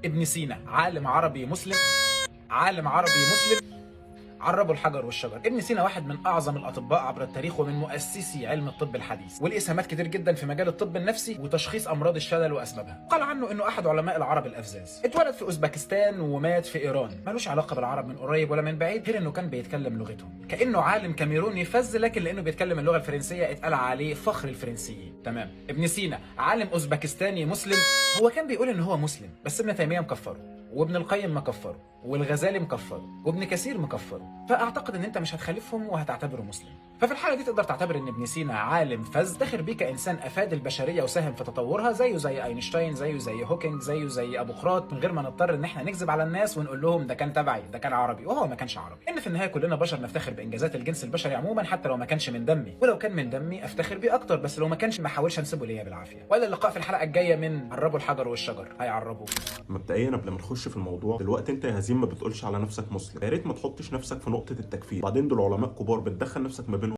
ابن سينا عالم عربي مسلم، عالم عربي مسلم عربوا الحجر والشجر. ابن سينا واحد من اعظم الاطباء عبر التاريخ ومن مؤسسي علم الطب الحديث، وليه اسهامات كتير جدا في مجال الطب النفسي وتشخيص امراض الشلل واسبابها. قال عنه انه احد علماء العرب الافزاز، اتولد في اوزبكستان ومات في ايران، ملوش علاقه بالعرب من قريب ولا من بعيد غير انه كان بيتكلم لغتهم، كانه عالم كاميروني فز، لكن لانه بيتكلم اللغه الفرنسيه اتقال عليه فخر الفرنسيين. تمام. ابن سينا عالم اوزبكستاني مسلم، هو كان بيقول ان هو مسلم، بس ابن تيميه مكفره، وابن القيم مكفره، والغزالي مكفره، وابن كثير مكفره، فاعتقد ان انت مش هتخالفهم وهتعتبره مسلم. ففي الحاله دي تقدر تعتبر ان ابن سينا عالم فذ داخر بيه كانسان افاد البشريه وساهم في تطورها، زيه زي اينشتاين، زيه زي هوكينج، زيه زي ابو قراط، من غير ما نضطر ان احنا نكذب على الناس ونقول لهم ده كان تبعي، ده كان عربي، وهو ما كانش عربي. ان في النهايه كلنا بشر نفتخر بانجازات الجنس البشري عموما، حتى لو ما كانش من دمي، ولو كان من دمي افتخر بيه اكتر، بس لو ما كانش ما احاولش انسبه ليا بالعافيه. ولا اللقاء في الحلقه الجايه من عربوا الحجر والشجر هيعربوا. مبدئيا قبل ما نخش في الموضوع دلوقتي، انت يا هزيم ما بتقولش على نفسك مسلم، يا ريت ما تحطش نفسك في نقطه التكفير. بعدين دول علماء كبار، بتدخل نفسك ما بينهم